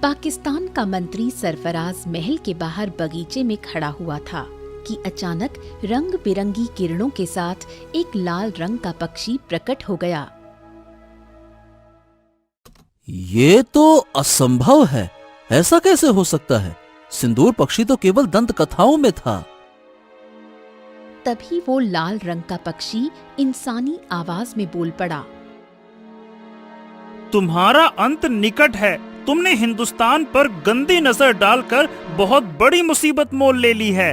पाकिस्तान का मंत्री सरफराज महल के बाहर बगीचे में खड़ा हुआ था कि अचानक रंग बिरंगी किरणों के साथ एक लाल रंग का पक्षी प्रकट हो गया। ये तो असंभव है। ऐसा कैसे हो सकता है? सिंदूर पक्षी तो केवल दंत कथाओं में था। तभी वो लाल रंग का पक्षी इंसानी आवाज में बोल पड़ा, तुम्हारा अंत निकट है। तुमने हिंदुस्तान पर गंदी नजर डालकर बहुत बड़ी मुसीबत मोल ले ली है।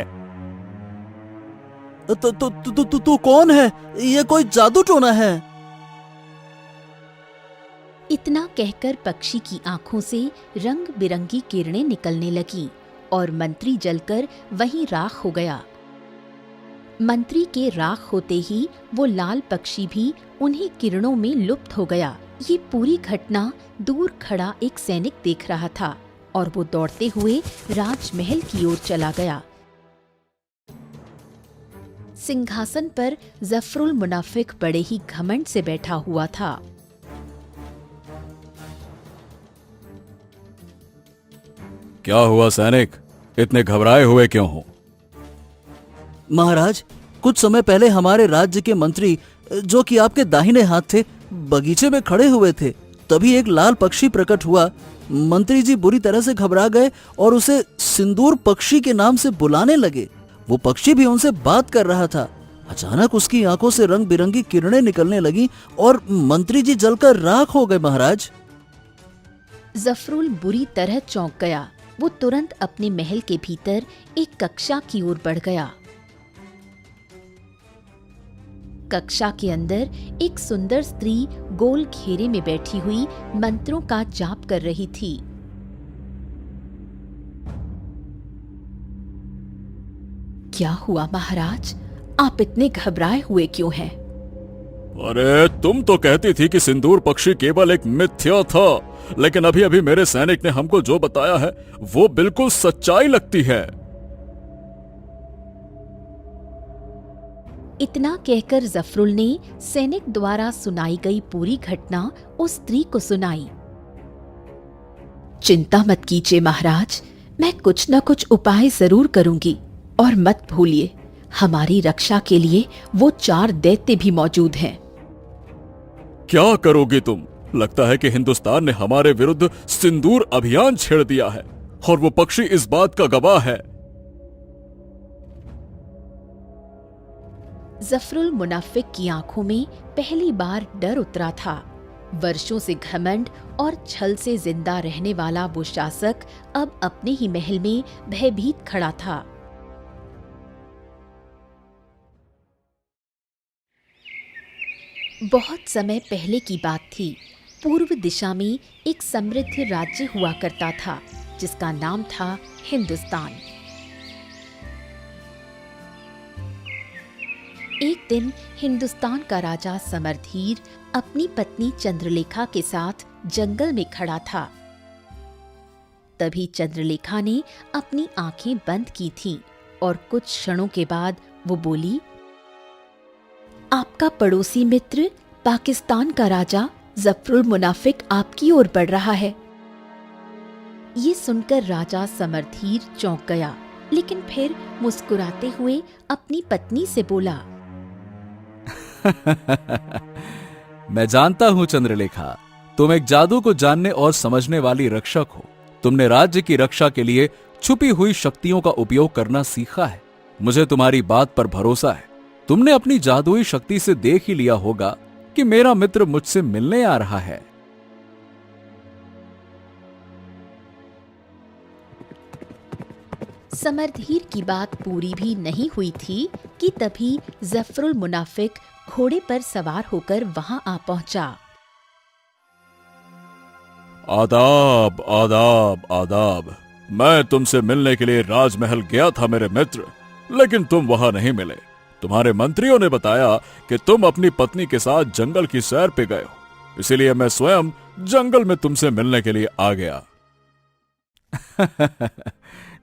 तू कौन है? ये कोई जादू टोना है। इतना कहकर पक्षी की आंखों से रंग बिरंगी किरणें निकलने लगी और मंत्री जलकर वहीं राख हो गया। मंत्री के राख होते ही वो लाल पक्षी भी उन्हीं किरणों में लुप्त हो गया। ये पूरी घटना दूर खड़ा एक सैनिक देख रहा था और वो दौड़ते हुए राजमहल की ओर चला गया। सिंहासन पर जफरुल मुनाफिक बड़े ही घमंड से बैठा हुआ था। क्या हुआ सैनिक? इतने घबराए हुए क्यों हो? महाराज, कुछ समय पहले हमारे राज्य के मंत्री, जो कि आपके दाहिने हाथ थे, बगीचे में खड़े हुए थे। तभी एक लाल पक्षी प्रकट हुआ। मंत्री जी बुरी तरह से घबरा गए और उसे सिंदूर पक्षी के नाम से बुलाने लगे। वो पक्षी भी उनसे बात कर रहा था। अचानक उसकी आंखों से रंग बिरंगी किरणें निकलने लगी और मंत्री जी जलकर राख हो गए। महाराज, जफरुल बुरी तरह चौंक गया। वो तुरंत अपने महल के भीतर एक कक्षा की ओर बढ़ गया। कक्षा के अंदर एक सुंदर स्त्री गोल घेरे में बैठी हुई मंत्रों का जाप कर रही थी। क्या हुआ महाराज? आप इतने घबराए हुए क्यों हैं? अरे तुम तो कहती थी कि सिंदूर पक्षी केवल एक मिथ्या था, लेकिन अभी अभी मेरे सैनिक ने हमको जो बताया है वो बिल्कुल सच्चाई लगती है। इतना कहकर जफरुल ने सैनिक द्वारा सुनाई गई पूरी घटना उस स्त्री को सुनाई। चिंता मत कीजिए महाराज, मैं कुछ न कुछ उपाय जरूर करूंगी। और मत भूलिए, हमारी रक्षा के लिए वो 4 दैत्य भी मौजूद हैं। क्या करोगी तुम? लगता है कि हिंदुस्तान ने हमारे विरुद्ध सिंदूर अभियान छेड़ दिया है और वो पक्षी इस बात का गवाह है। जफरुल मुनाफिक की आंखों में पहली बार डर उतरा था। वर्षों से घमंड और छल से जिंदा रहने वाला वो शासक अब अपने ही महल में भयभीत खड़ा था। बहुत समय पहले की बात थी। पूर्व दिशा में एक समृद्ध राज्य हुआ करता था जिसका नाम था हिंदुस्तान। एक दिन हिंदुस्तान का राजा समरधीर अपनी पत्नी चंद्रलेखा के साथ जंगल में खड़ा था। तभी चंद्रलेखा ने अपनी आंखें बंद की थीं और कुछ क्षणों के बाद वो बोली, आपका पड़ोसी मित्र पाकिस्तान का राजा जफरुल मुनाफिक आपकी ओर बढ़ रहा है। ये सुनकर राजा समरधीर चौंक गया, लेकिन फिर मुस्कुराते हुए अपनी पत्नी से बोला, मैं जानता हूं चंद्रलेखा, तुम एक जादू को जानने और समझने वाली रक्षक हो। तुमने राज्य की रक्षा के लिए छुपी हुई शक्तियों का उपयोग करना सीखा है। मुझे तुम्हारी बात पर भरोसा है। तुमने अपनी जादुई शक्ति से देख ही लिया होगा कि मेरा मित्र मुझसे मिलने आ रहा है। समरधीर की बात पूरी भी नहीं हुई थी कि तभी जफरुल मुनाफिक घोड़े पर सवार होकर वहां आ पहुंचा। आदाब आदाब आदाब। मैं तुमसे मिलने के लिए राजमहल गया था मेरे मित्र, लेकिन तुम वहां नहीं मिले। तुम्हारे मंत्रियों ने बताया कि तुम अपनी पत्नी के साथ जंगल की सैर पे गए हो, इसीलिए मैं स्वयं जंगल में तुमसे मिलने के लिए आ गया।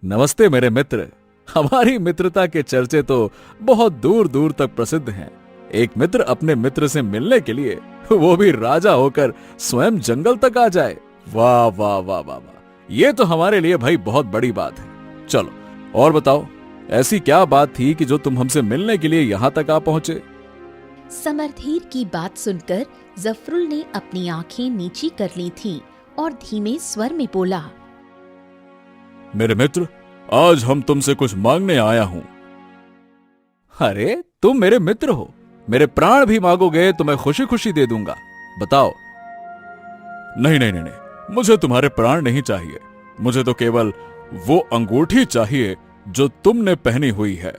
नमस्ते मेरे मित्र। हमारी मित्रता के चर्चे तो बहुत दूर दूर तक प्रसिद्ध हैं। एक मित्र अपने मित्र से मिलने के लिए, वो भी राजा होकर, स्वयं जंगल तक आ जाए। वाह वाह वाह वाह वाह, ये तो हमारे लिए भाई बहुत बड़ी बात है। चलो और बताओ, ऐसी क्या बात थी कि जो तुम हमसे मिलने के लिए यहां तक आ पहुंचे? समरधीर की बात सुनकर जफरुल ने अपनी आंखें नीची कर ली थीं और धीमे स्वर में बोला, मेरे मित्र, आज हम तुमसे कुछ मांगने आया हूं। अरे तुम मेरे मित्र हो, मेरे प्राण भी मांगोगे तो मैं खुशी खुशी दे दूंगा। बताओ। नहीं नहीं नहीं नहीं, मुझे तुम्हारे प्राण नहीं चाहिए, मुझे तो केवल वो अंगूठी चाहिए जो तुमने पहनी हुई है।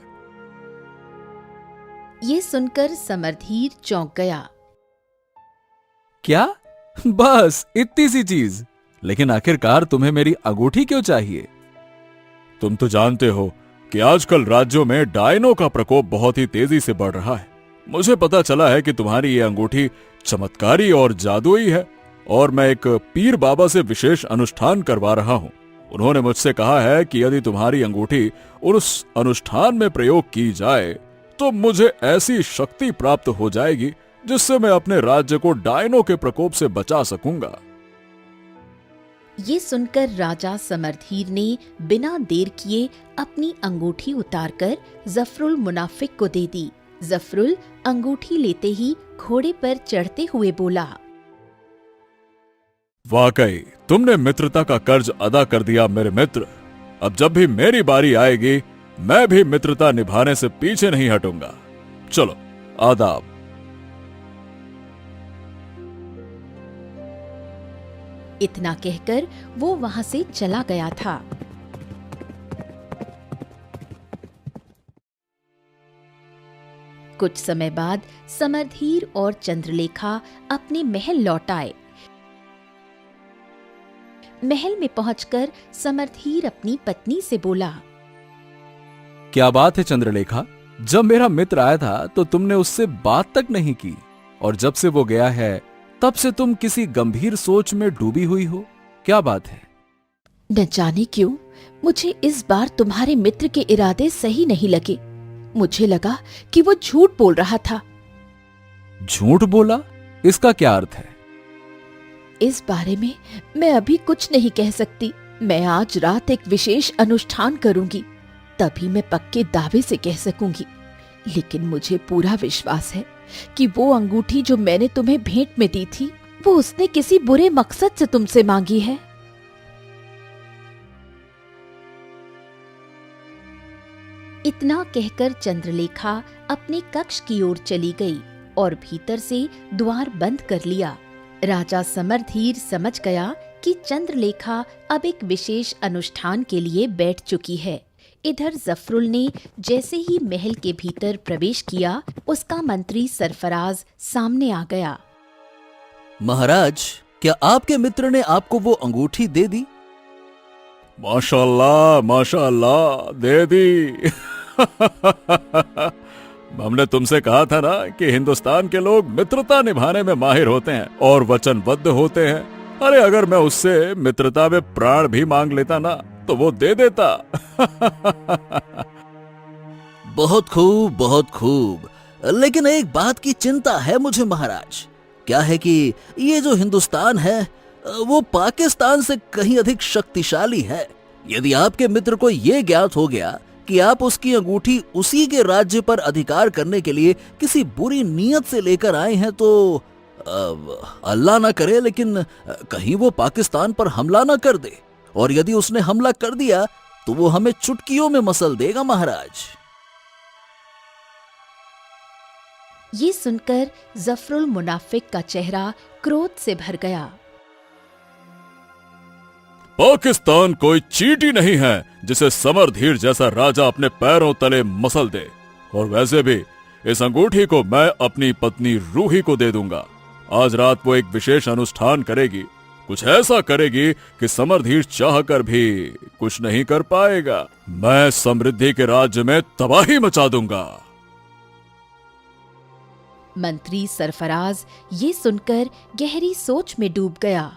ये सुनकर समरधीर चौंक गया। क्या? बस इतनी सी चीज? लेकिन आखिरकार तुम्हें मेरी अंगूठी क्यों चाहिए? तुम तो जानते हो कि आजकल राज्यों में डायनों का प्रकोप बहुत ही तेजी से बढ़ रहा है। मुझे पता चला है कि तुम्हारी ये अंगूठी चमत्कारी और जादुई है, और मैं एक पीर बाबा से विशेष अनुष्ठान करवा रहा हूं। उन्होंने मुझसे कहा है कि यदि तुम्हारी अंगूठी उस अनुष्ठान में प्रयोग की जाए तो मुझे ऐसी शक्ति प्राप्त हो जाएगी जिससे मैं अपने राज्य को डायनों के प्रकोप से बचा सकूंगा। ये सुनकर राजा समरधीर ने बिना देर किए अपनी अंगूठी उतारकर जफरुल मुनाफिक को दे दी। जफरुल अंगूठी लेते ही घोड़े पर चढ़ते हुए बोला, वाकई तुमने मित्रता का कर्ज अदा कर दिया मेरे मित्र। अब जब भी मेरी बारी आएगी मैं भी मित्रता निभाने से पीछे नहीं हटूंगा। चलो, आदाब। इतना कहकर वो वहां से चला गया था। कुछ समय बाद समरधीर और चंद्रलेखा अपने महल लौट आए। महल में पहुंचकर समरधीर अपनी पत्नी से बोला, क्या बात है चंद्रलेखा, जब मेरा मित्र आया था तो तुमने उससे बात तक नहीं की, और जब से वो गया है तब से तुम किसी गंभीर सोच में डूबी हुई हो। क्या बात है? न जाने क्यों मुझे इस बार तुम्हारे मित्र के इरादे सही नहीं लगे। मुझे लगा कि वो झूठ बोल रहा था। झूठ बोला? इसका क्या अर्थ है? इस बारे में मैं अभी कुछ नहीं कह सकती। मैं आज रात एक विशेष अनुष्ठान करूंगी, तभी मैं पक्के दावे से कह सकूंगी। लेकिन मुझे पूरा विश्वास है कि वो अंगूठी जो मैंने तुम्हें भेंट में दी थी, वो उसने किसी बुरे मकसद से तुमसे मांगी है। इतना कहकर चंद्रलेखा अपने कक्ष की ओर चली गई और भीतर से द्वार बंद कर लिया। राजा समरधीर समझ गया कि चंद्रलेखा अब एक विशेष अनुष्ठान के लिए बैठ चुकी है। इधर जफरुल ने जैसे ही महल के भीतर प्रवेश किया, उसका मंत्री सरफराज सामने आ गया। महाराज, क्या आपके मित्र ने आपको वो अंगूठी दे दी? माशाल्लाह माशाल्लाह, दे दी। हमने तुमसे कहा था ना कि हिंदुस्तान के लोग मित्रता निभाने में माहिर होते हैं और वचनबद्ध होते हैं। अरे अगर मैं उससे मित्रता में प्राण भी मांग लेता ना तो वो दे देता। बहुत खूब, बहुत खूब। लेकिन एक बात की चिंता है मुझे महाराज। क्या है कि ये जो हिंदुस्तान है वो पाकिस्तान से कहीं अधिक शक्तिशाली है। यदि आपके मित्र को ये ज्ञात हो गया कि आप उसकी अंगूठी उसी के राज्य पर अधिकार करने के लिए किसी बुरी नीयत से लेकर आए हैं तो अल्लाह ना करे, लेकिन कहीं वो पाकिस्तान पर हमला ना कर दे, और यदि उसने हमला कर दिया तो वो हमें चुटकियों में मसल देगा महाराज। ये सुनकर जफरुल मुनाफिक का चेहरा क्रोध से भर गया। पाकिस्तान कोई चींटी नहीं है जिसे समरधीर जैसा राजा अपने पैरों तले मसल दे। और वैसे भी इस अंगूठी को मैं अपनी पत्नी रूही को दे दूंगा। आज रात वो एक विशेष अनुष्ठान करेगी, कुछ ऐसा करेगी कि समरधीर चाहकर भी कुछ नहीं कर पाएगा। मैं समृद्धि के राज्य में तबाही मचा दूंगा। मंत्री सरफराज ये सुनकर गहरी सोच में डूब गया।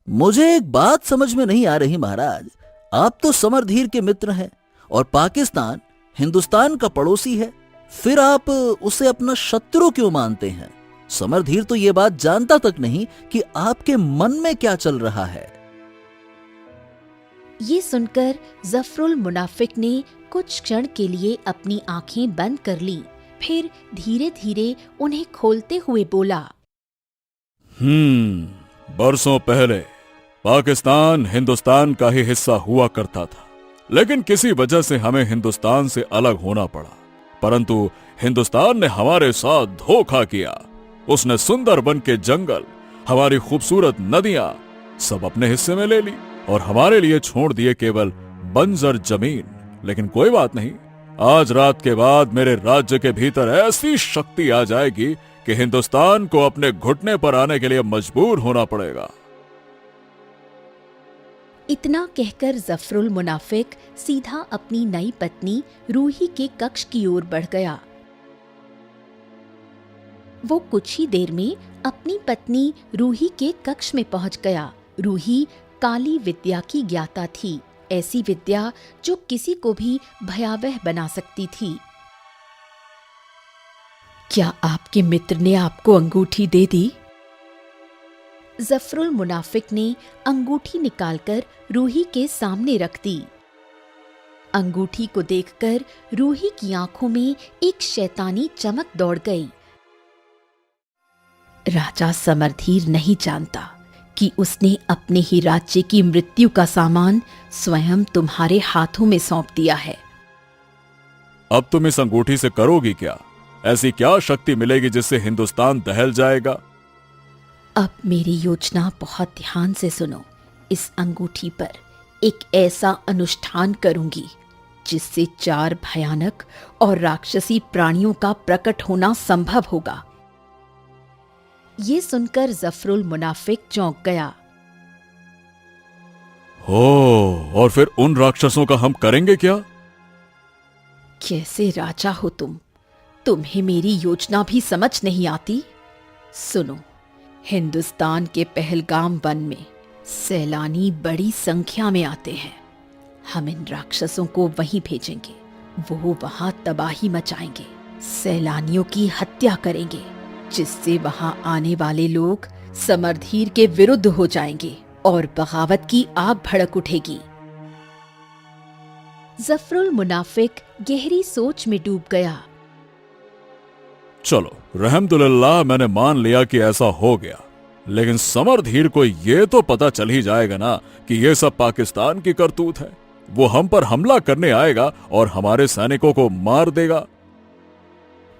मुझे एक बात समझ में नहीं आ रही महाराज। आप तो समरधीर के मित्र हैं और पाकिस्तान हिंदुस्तान का पड़ोसी है, फिर आप उसे अपना शत्रु क्यों मानते हैं? समरधीर तो ये बात जानता तक नहीं कि आपके मन में क्या चल रहा है। ये सुनकर जफरुल मुनाफिक ने कुछ क्षण के लिए अपनी आंखें बंद कर ली, फिर धीरे धीरे उन्हें खोलते हुए बोला, बरसों पहले पाकिस्तान हिंदुस्तान का ही हिस्सा हुआ करता था, लेकिन किसी वजह से हमें हिंदुस्तान से अलग होना पड़ा। परंतु हिंदुस्तान ने हमारे साथ धोखा किया। उसने सुंदरबन के जंगल, हमारी खूबसूरत नदियां सब अपने हिस्से में ले ली और हमारे लिए छोड़ दिए केवल बंजर जमीन। लेकिन कोई बात नहीं, आज रात के बाद मेरे राज्य के भीतर ऐसी शक्ति आ जाएगी कि हिंदुस्तान को अपने घुटने पर आने के लिए मजबूर होना पड़ेगा। इतना कहकर जफरुल मुनाफिक सीधा अपनी नई पत्नी रूही के कक्ष की ओर बढ़ गया। वो कुछ ही देर में अपनी पत्नी रूही के कक्ष में पहुंच गया। रूही काली विद्या की ज्ञाता थी, ऐसी विद्या जो किसी को भी भयावह बना सकती थी। क्या आपके मित्र ने आपको अंगूठी दे दी? जफरुल मुनाफिक ने अंगूठी निकालकर रूही के सामने रख दी। अंगूठी को देखकर रूही की आंखों में एक शैतानी चमक दौड़ गई। राजा समरधीर नहीं जानता कि उसने अपने ही राज्य की मृत्यु का सामान स्वयं तुम्हारे हाथों में सौंप दिया है। अब तुम इस अंगूठी से करोगी क्या? ऐसी क्या शक्ति मिलेगी जिससे हिंदुस्तान दहल जाएगा? अब मेरी योजना बहुत ध्यान से सुनो। इस अंगूठी पर एक ऐसा अनुष्ठान करूंगी जिससे 4 भयानक और राक्षसी प्राणियों का प्रकट होना संभव होगा। ये सुनकर जफरुल मुनाफिक चौंक गया। हो, और फिर उन राक्षसों का हम करेंगे क्या? कैसे राजा हो तुम? तुम्हें मेरी योजना भी समझ नहीं आती? सुनो, हिंदुस्तान के पहलगाम वन में सैलानी बड़ी संख्या में आते हैं। हम इन राक्षसों को वहीं भेजेंगे। वो वहां तबाही मचाएंगे, सैलानियों की हत्या करेंगे, जिससे वहां आने वाले लोग समरधीर के विरुद्ध हो जाएंगे और बगावत की आग भड़क उठेगी। जफरुल मुनाफिक गहरी सोच में डूब गया। चलो, रहमतुलिल्लाह, मैंने मान लिया कि ऐसा हो गया, लेकिन समरधीर को ये तो पता चल ही जाएगा ना कि ये सब पाकिस्तान की करतूत है। वो हम पर हमला करने आएगा और हमारे सैनिकों को मार देगा।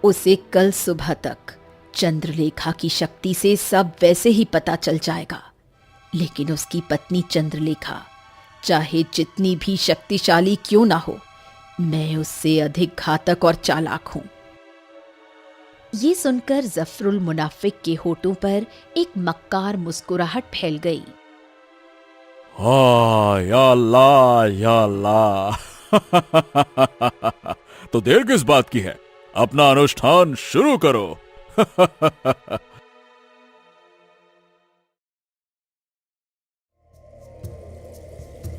उसे कल सुबह तक चंद्रलेखा की शक्ति से सब वैसे ही पता चल जाएगा, लेकिन उसकी पत्नी चंद्रलेखा चाहे जितनी भी शक्तिशाली क्यों ना हो, मैं उससे अधिक घातक और चालाक हूं। ये सुनकर जफरुल मुनाफिक के होठों पर एक मक्कार मुस्कुराहट फैल गई। हाँ, या अल्लाह, या अल्लाह। तो देर किस बात की है? अपना अनुष्ठान शुरू करो।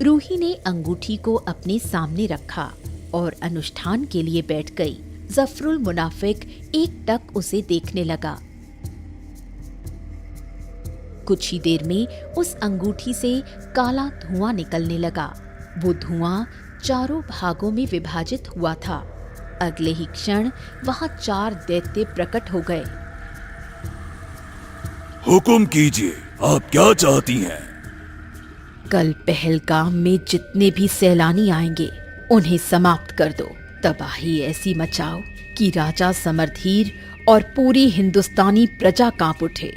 रूही ने अंगूठी को अपने सामने रखा और अनुष्ठान के लिए बैठ गई। जफरुल मुनाफिक एकटक उसे देखने लगा। कुछ ही देर में उस अंगूठी से काला धुआं निकलने लगा। वो धुआं 4 भागों में विभाजित हुआ था। अगले ही क्षण वहां 4 दैत्य प्रकट हो गए। हुक्म कीजिए, आप क्या चाहती हैं? कल पहलगाम में जितने भी सैलानी आएंगे उन्हें समाप्त कर दो। तबाही ऐसी मचाओ कि राजा समरधीर और पूरी हिंदुस्तानी प्रजा कांप उठे।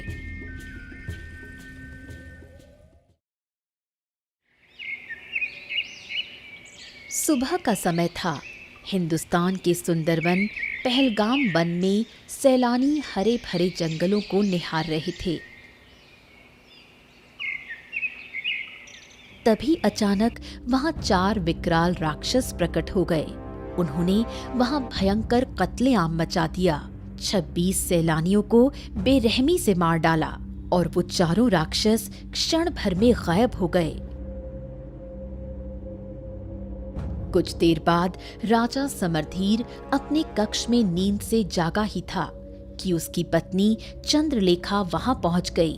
सुबह का समय था। हिंदुस्तान के सुंदरवन पहलगाम वन में सैलानी हरे भरे जंगलों को निहार रहे थे। तभी अचानक वहां 4 विकराल राक्षस प्रकट हो गए। उन्होंने वहां भयंकर कत्लेआम मचा दिया। 26 सैलानियों को बेरहमी से मार डाला और वो 4 राक्षस क्षण भर में गायब हो गए। कुछ देर बाद राजा समरधीर अपने कक्ष में नींद से जागा ही था कि उसकी पत्नी चंद्रलेखा वहां पहुंच गई।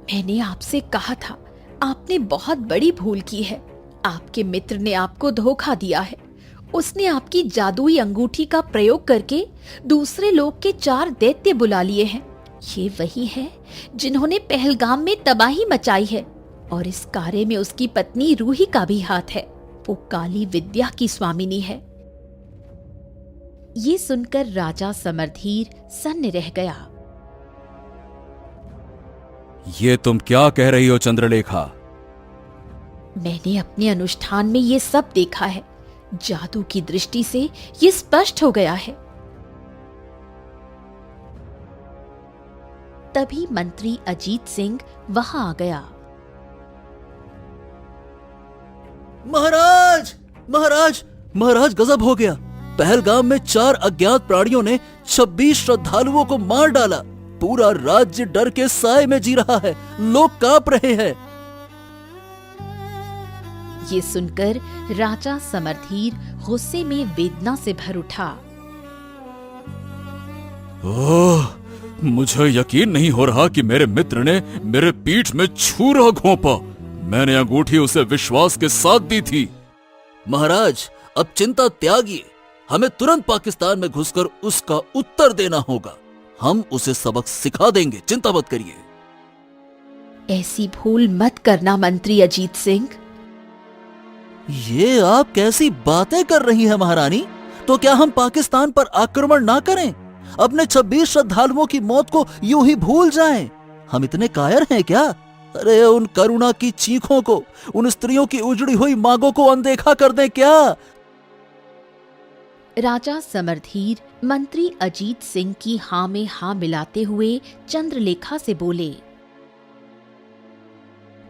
मैंने आपसे कहा था, आपने बहुत बड़ी भूल की है। आपके मित्र ने आपको धोखा दिया है। उसने आपकी जादुई अंगूठी का प्रयोग करके दूसरे लोक के 4 दैत्य बुला लिए हैं। ये वही है जिन्होंने पहलगाम में तबाही मचाई है, और इस कार्य में उसकी पत्नी रूही का भी हाथ है। वो काली विद्या की स्वामिनी है। ये सुनकर राजा समरधीर सन्न रह गया। ये तुम क्या कह रही हो चंद्रलेखा? मैंने अपने अनुष्ठान में ये सब देखा है। जादू की दृष्टि से ये स्पष्ट हो गया है। तभी मंत्री अजीत सिंह वहां आ गया। महाराज, महाराज, महाराज, गजब हो गया। पहलगाम में 4 अज्ञात प्राणियों ने 26 श्रद्धालुओं को मार डाला। पूरा राज्य डर के साए में जी रहा है। लोग कांप रहे हैं। ये सुनकर राजा समरधीर गुस्से में वेदना से भर उठा। ओह, मुझे यकीन नहीं हो रहा कि मेरे मित्र ने मेरे पीठ में छुरा घोंपा। मैंने अंगूठी उसे विश्वास के साथ दी थी। महाराज, अब चिंता त्यागिए। हमें तुरंत पाकिस्तान में घुसकर उसका उत्तर देना होगा। हम उसे सबक सिखा देंगे, चिंता मत करिए। ऐसी भूल मत करना मंत्री अजीत सिंह। ये आप कैसी बातें कर रही हैं महारानी? तो क्या हम पाकिस्तान पर आक्रमण ना करें? अपने 26 श्रद्धालुओं की मौत को यूं ही भूल जाएं? हम इतने कायर हैं क्या? अरे उन करुणा की चीखों को, उन स्त्रियों की उजड़ी हुई मांगों को अनदेखा कर दें क्या? राजा समरधीर मंत्री अजीत सिंह की हां में हां मिलाते हुए चंद्रलेखा से बोले।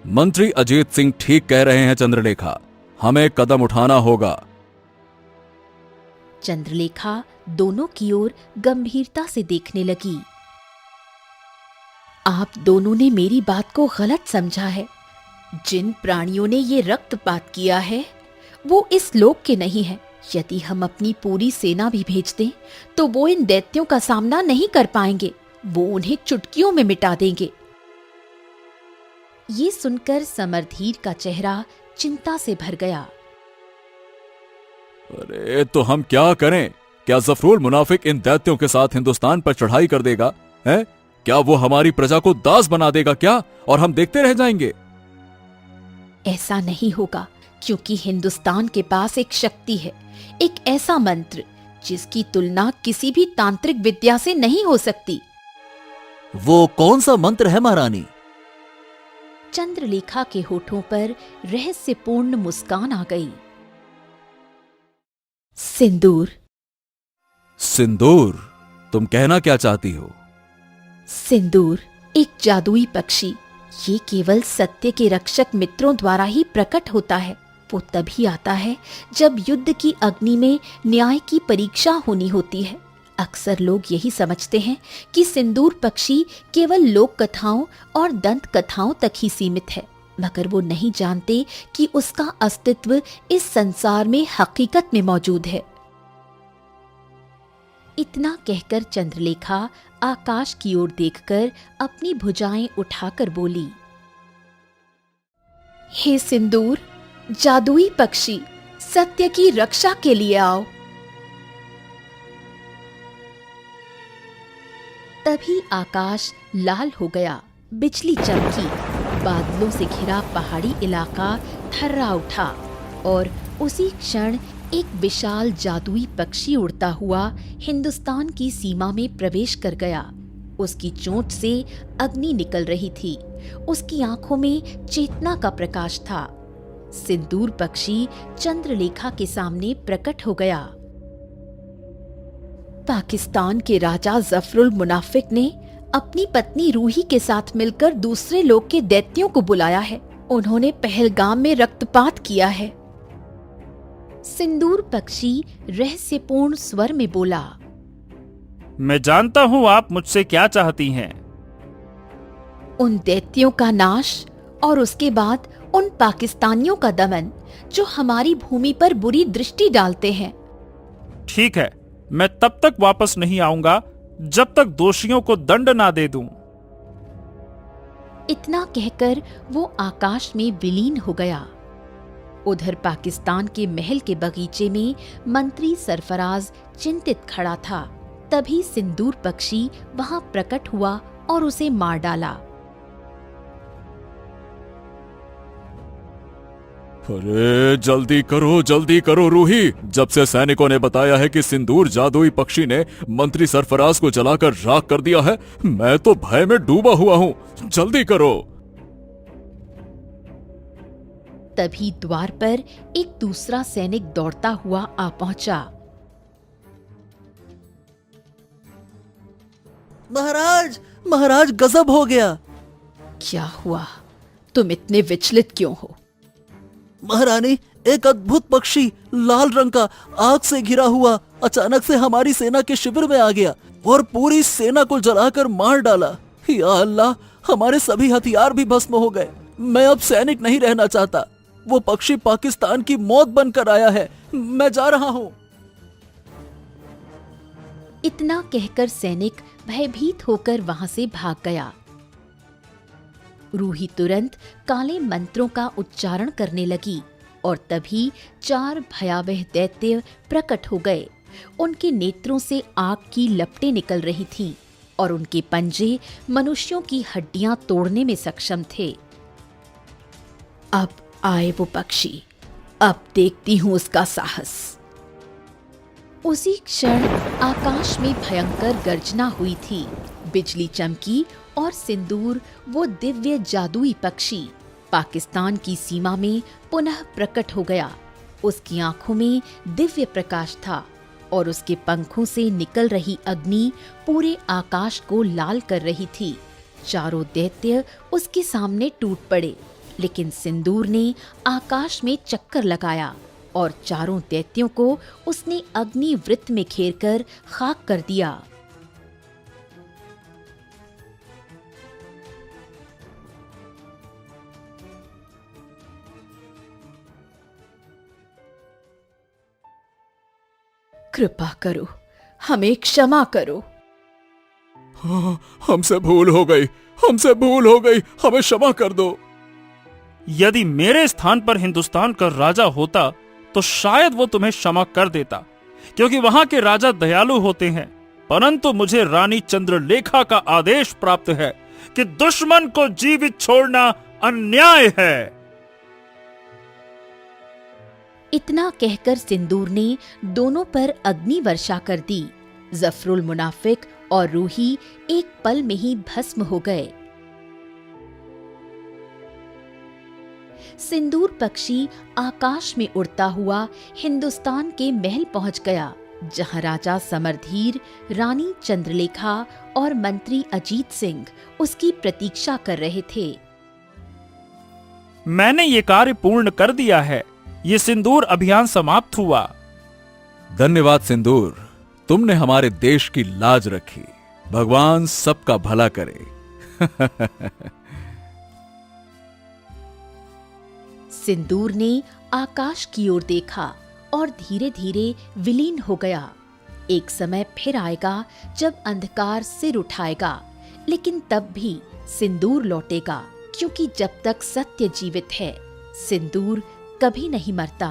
मंत्री अजीत सिंह ठीक कह रहे हैं चंद्रलेखा, हमें कदम उठाना होगा। चंद्रलेखा दोनों की ओर गंभीरता से देखने लगी। आप दोनों ने मेरी बात को गलत समझा है। जिन प्राणियों ने ये रक्तपात किया है वो इस लोक के नहीं है। यदि हम अपनी पूरी सेना भी भेज दें तो वो इन दैत्यों का सामना नहीं कर पाएंगे। वो उन्हें चुटकियों में मिटा देंगे। ये सुनकर समरधीर का चेहरा चिंता से भर गया। अरे तो हम क्या करें? क्या जफरुल मुनाफिक इन दैत्यों के साथ हिंदुस्तान पर चढ़ाई कर देगा? हैं? क्या वो हमारी प्रजा को दास बना देगा क्या, और हम देखते रह जाएंगे? ऐसा नहीं होगा, क्योंकि हिंदुस्तान के पास एक शक्ति है, एक ऐसा मंत्र जिसकी तुलना किसी भी तांत्रिक विद्या से नहीं हो सकती। वो कौन सा मंत्र है महारानी? चंद्रलेखा के होठों पर रहस्यपूर्ण मुस्कान आ गई। सिंदूर। सिंदूर? तुम कहना क्या चाहती हो? सिंदूर एक जादुई पक्षी। ये केवल सत्य के रक्षक मित्रों द्वारा ही प्रकट होता है। वो तभी आता है जब युद्ध की अग्नि में न्याय की परीक्षा होनी होती है। अक्सर लोग यही समझते हैं कि सिंदूर पक्षी केवल लोक कथाओं और दंत कथाओं तक ही सीमित है, मगर वो नहीं जानते कि उसका अस्तित्व इस संसार में हकीकत में मौजूद है। इतना कहकर चंद्रलेखा आकाश की ओर देखकर अपनी भुजाएं उठाकर बोली, हे सिंदूर, जादुई पक्षी, सत्य की रक्षा के लिए आओ। तभी आकाश लाल हो गया, बिजली चमकी, बादलों से घिरा पहाड़ी इलाका थर्रा उठा और उसी क्षण एक विशाल जादुई पक्षी उड़ता हुआ हिंदुस्तान की सीमा में प्रवेश कर गया। उसकी चोंच से अग्नि निकल रही थी, उसकी आंखों में चेतना का प्रकाश था। सिंदूर पक्षी चंद्रलेखा के सामने प्रकट हो गया। पाकिस्तान के राजा जफरुल मुनाफिक ने अपनी पत्नी रूही के साथ मिलकर दूसरे लोक के दैत्यों को बुलाया है। उन्होंने पहलगाम में रक्तपात किया है। सिंदूर पक्षी रहस्यपूर्ण स्वर में बोला, मैं जानता हूँ आप मुझसे क्या चाहती हैं। उन दैत्यों का नाश और उसके बाद उन पाकिस्तानियों का दमन जो हमारी भूमि पर बुरी दृष्टि डालते हैं। ठीक है, मैं तब तक वापस नहीं आऊंगा जब तक दोषियों को दंड ना दे दूं। इतना कहकर वो आकाश में विलीन हो गया। उधर पाकिस्तान के महल के बगीचे में मंत्री सरफराज चिंतित खड़ा था। तभी सिंदूर पक्षी वहां प्रकट हुआ और उसे मार डाला। अरे जल्दी करो रूही। जब से सैनिकों ने बताया है कि सिंदूर जादुई पक्षी ने मंत्री सरफराज को जलाकर राख कर दिया है, मैं तो भय में डूबा हुआ हूं। जल्दी करो। तभी द्वार पर एक दूसरा सैनिक दौड़ता हुआ आ पहुंचा। महाराज, महाराज गजब हो गया। क्या हुआ? तुम इतने विचलित क्यों हो? महारानी, एक अद्भुत पक्षी लाल रंग का आग से घिरा हुआ अचानक से हमारी सेना के शिविर में आ गया और पूरी सेना को जलाकर मार डाला। या अल्लाह, हमारे सभी हथियार भी भस्म हो गए। मैं अब सैनिक नहीं रहना चाहता। वो पक्षी पाकिस्तान की मौत बनकर आया है। मैं जा रहा हूं। इतना कहकर सैनिक भयभीत होकर वहां से भाग गया। रूही तुरंत काले मंत्रों का उच्चारण करने लगी और तभी 4 भयावह दैत्य प्रकट हो गए। उनके नेत्रों से आग की लपटें निकल रही थीं और उनके पंजे मनुष्यों की हड्डियां तोड़ने में सक्षम थे। अब आए वो पक्षी, अब देखती हूं उसका साहस। उसी क्षण आकाश में भयंकर गर्जना हुई थी। बिजली चमकी और सिंदूर, वो दिव्य जादुई पक्षी, पाकिस्तान की सीमा में पुनः प्रकट हो गया। उसकी आंखों में दिव्य प्रकाश था और उसके पंखों से निकल रही अग्नि पूरे आकाश को लाल कर रही थी। चारों दैत्य उसके सामने टूट पड़े, लेकिन सिंदूर ने आकाश में चक्कर लगाया और चारों दैत्यों को उसने अग्नि वृत्त में घेरकर खाक कर दिया। कृपा करो, हमें क्षमा करो। हमसे भूल हो गई, हमें क्षमा कर दो। यदि मेरे स्थान पर हिंदुस्तान का राजा होता तो शायद वो तुम्हें क्षमा कर देता, क्योंकि वहां के राजा दयालु होते हैं। परंतु मुझे रानी चंद्रलेखा का आदेश प्राप्त है कि दुश्मन को जीवित छोड़ना अन्याय है। इतना कहकर सिंदूर ने दोनों पर अग्नि वर्षा कर दी। जफरुल मुनाफिक और रूही एक पल में ही भस्म हो गए। सिंदूर पक्षी आकाश में उड़ता हुआ हिंदुस्तान के महल पहुंच गया, जहां राजा समरधीर, रानी चंद्रलेखा और मंत्री अजीत सिंह उसकी प्रतीक्षा कर रहे थे। मैंने ये कार्य पूर्ण कर दिया है। ये सिंदूर अभियान समाप्त हुआ। धन्यवाद सिंदूर, तुमने हमारे देश की लाज रखी। भगवान सबका भला करे। सिंदूर ने आकाश की ओर देखा और धीरे धीरे विलीन हो गया। एक समय फिर आएगा जब अंधकार सिर उठाएगा, लेकिन तब भी सिंदूर लौटेगा, क्योंकि जब तक सत्य जीवित है, सिंदूर कभी नहीं मरता।